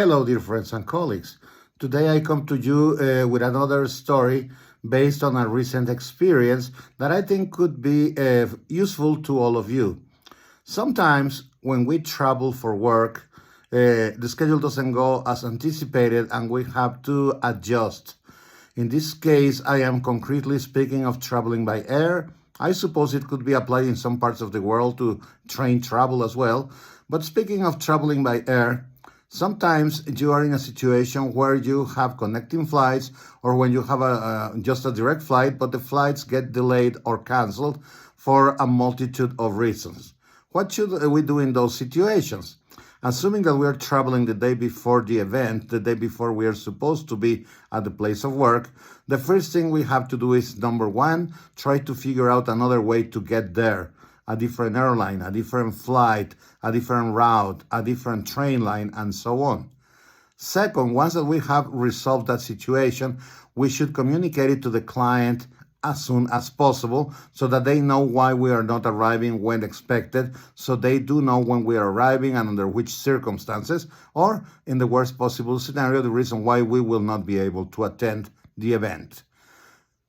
Hello, dear friends and colleagues. Today I come to you with another story based on a recent experience that I think could be useful to all of you. Sometimes when we travel for work, the schedule doesn't go as anticipated and we have to adjust. In this case, I am concretely speaking of traveling by air. I suppose it could be applied in some parts of the world to train travel as well. But speaking of traveling by air, sometimes you are in a situation where you have connecting flights or when you have just a direct flight, but the flights get delayed or canceled for a multitude of reasons. What should we do in those situations? Assuming that we are traveling the day before the event, the day before we are supposed to be at the place of work, the first thing we have to do is, number one, try to figure out another way to get there. A different airline, a different flight, a different route, a different train line, and so on. Second, once that we have resolved that situation, we should communicate it to the client as soon as possible so that they know why we are not arriving when expected, so they do know when we are arriving and under which circumstances, or in the worst possible scenario, the reason why we will not be able to attend the event.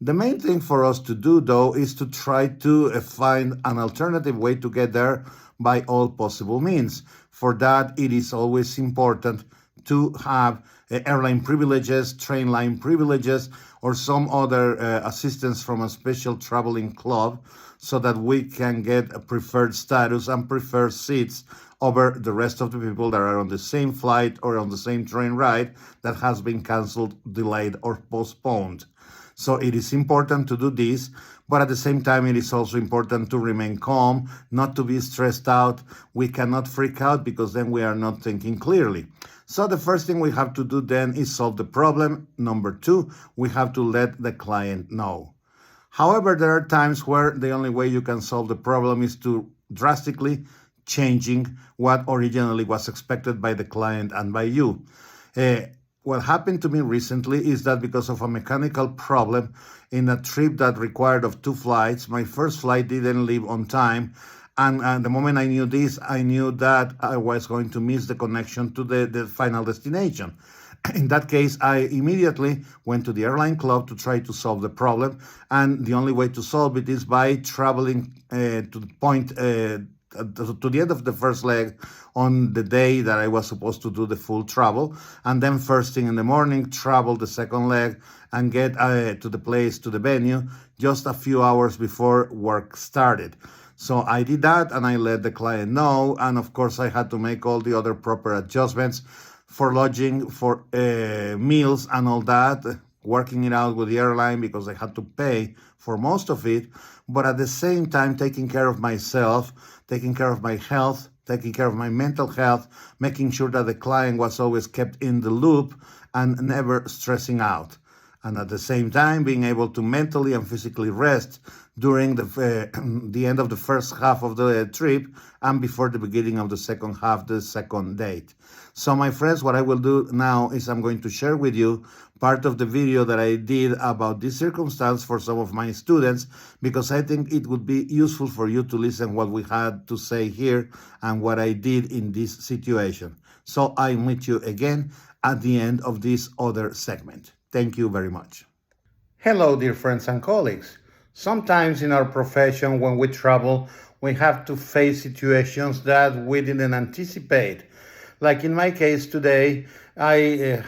The main thing for us to do, though, is to try to find an alternative way to get there by all possible means. For that, it is always important to have airline privileges, train line privileges, or some other assistance from a special traveling club so that we can get a preferred status and preferred seats over the rest of the people that are on the same flight or on the same train ride that has been canceled, delayed, or postponed. So it is important to do this, but at the same time, it is also important to remain calm, not to be stressed out. We cannot freak out because then we are not thinking clearly. So the first thing we have to do then is solve the problem. Number two, we have to let the client know. However, there are times where the only way you can solve the problem is to drastically changing what originally was expected by the client and by you. What happened to me recently is that because of a mechanical problem in a trip that required of 2 flights, my first flight didn't leave on time. And the moment I knew this, I knew that I was going to miss the connection to the final destination. In that case, I immediately went to the airline club to try to solve the problem. And the only way to solve it is by traveling to the point to the end of the first leg on the day that I was supposed to do the full travel, and then first thing in the morning travel the second leg and get to the place, to the venue, just a few hours before work started. So I did that and I let the client know, and of course I had to make all the other proper adjustments for lodging, for meals and all that, working it out with the airline because I had to pay for most of it, but at the same time taking care of myself, taking care of my health, taking care of my mental health, making sure that the client was always kept in the loop and never stressing out. And at the same time, being able to mentally and physically rest during the end of the first half of the trip and before the beginning of the second half, the second date. So my friends, what I will do now is I'm going to share with you part of the video that I did about this circumstance for some of my students, because I think it would be useful for you to listen what we had to say here and what I did in this situation. So I meet you again at the end of this other segment. Thank you very much. Hello, dear friends and colleagues. Sometimes in our profession, when we travel, we have to face situations that we didn't anticipate. Like in my case today, I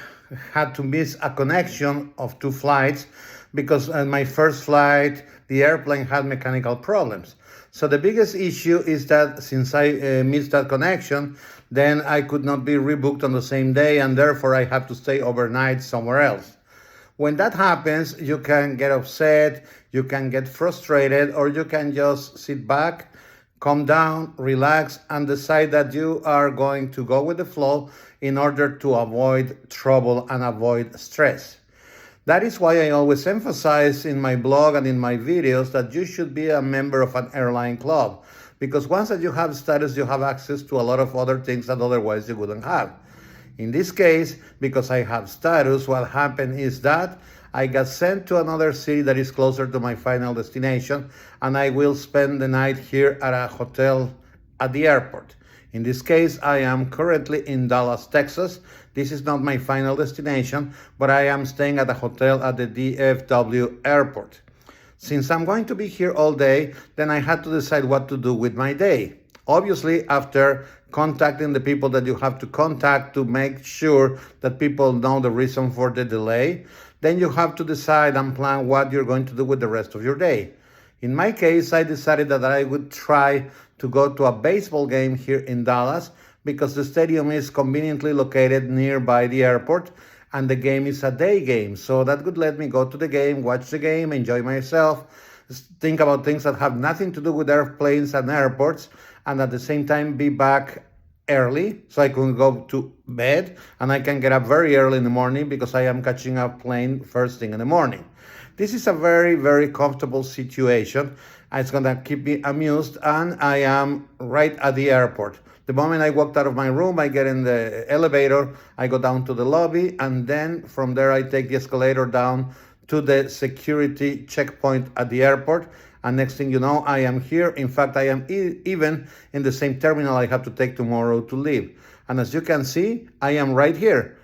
had to miss a connection of 2 flights because on my first flight, the airplane had mechanical problems. So the biggest issue is that since I missed that connection, then I could not be rebooked on the same day, and therefore I have to stay overnight somewhere else. When that happens, you can get upset, you can get frustrated, or you can just sit back, calm down, relax, and decide that you are going to go with the flow in order to avoid trouble and avoid stress. That is why I always emphasize in my blog and in my videos that you should be a member of an airline club, because once that you have status, you have access to a lot of other things that otherwise you wouldn't have. In this case, because I have status, what happened is that I got sent to another city that is closer to my final destination, and I will spend the night here at a hotel at the airport. In this case, I am currently in Dallas, Texas. This is not my final destination, but I am staying at a hotel at the DFW airport. Since I'm going to be here all day, then I had to decide what to do with my day. Obviously, after contacting the people that you have to contact to make sure that people know the reason for the delay, then you have to decide and plan what you're going to do with the rest of your day. In my case, I decided that I would try to go to a baseball game here in Dallas because the stadium is conveniently located nearby the airport and the game is a day game. So that would let me go to the game, watch the game, enjoy myself, think about things that have nothing to do with airplanes and airports, and at the same time be back early so I can go to bed and I can get up very early in the morning because I am catching a plane first thing in the morning. This is a very, very comfortable situation. It's gonna keep me amused, and I am right at the airport. The moment I walked out of my room, I get in the elevator, I go down to the lobby, and then from there I take the escalator down to the security checkpoint at the airport. And next thing you know, I am here. In fact, I am even in the same terminal I have to take tomorrow to leave. And as you can see, I am right here.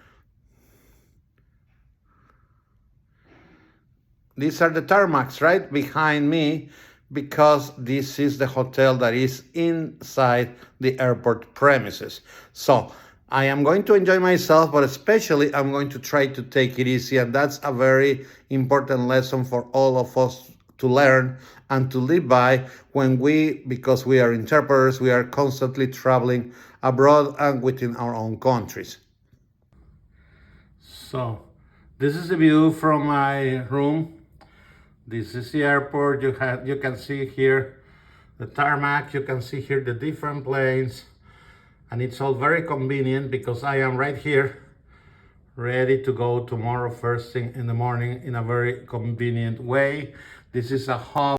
These are the tarmacs right behind me because this is the hotel that is inside the airport premises. So I am going to enjoy myself, but especially I'm going to try to take it easy. And that's a very important lesson for all of us to learn and to live by because we are interpreters, we are constantly traveling abroad and within our own countries. So this is the view from my room. This is the airport. You can see here the tarmac. You can see here the different planes. And it's all very convenient because I am right here, ready to go tomorrow first thing in the morning in a very convenient way. This is a hub.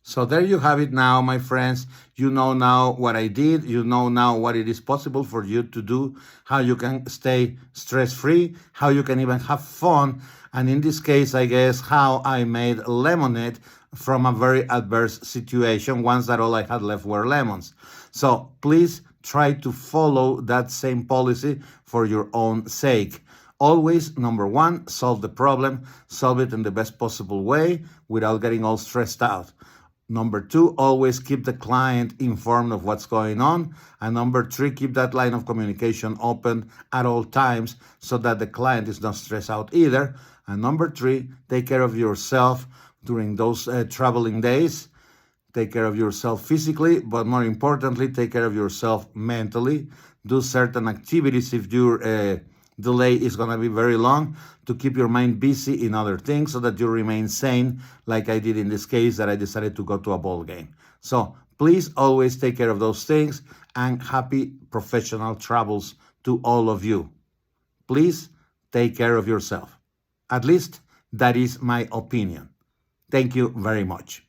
So there you have it now, my friends. You know now what I did. You know now what it is possible for you to do, how you can stay stress-free, how you can even have fun. And in this case, I guess, how I made lemonade from a very adverse situation, once that all I had left were lemons. So please try to follow that same policy for your own sake. Always, number one, solve the problem, solve it in the best possible way without getting all stressed out. Number two, always keep the client informed of what's going on. And number three, keep that line of communication open at all times so that the client is not stressed out either. And number three, take care of yourself during those traveling days. Take care of yourself physically, but more importantly, take care of yourself mentally. Do certain activities if your delay is going to be very long, to keep your mind busy in other things so that you remain sane, like I did in this case that I decided to go to a ball game. So please always take care of those things, and happy professional travels to all of you. Please take care of yourself. At least that is my opinion. Thank you very much.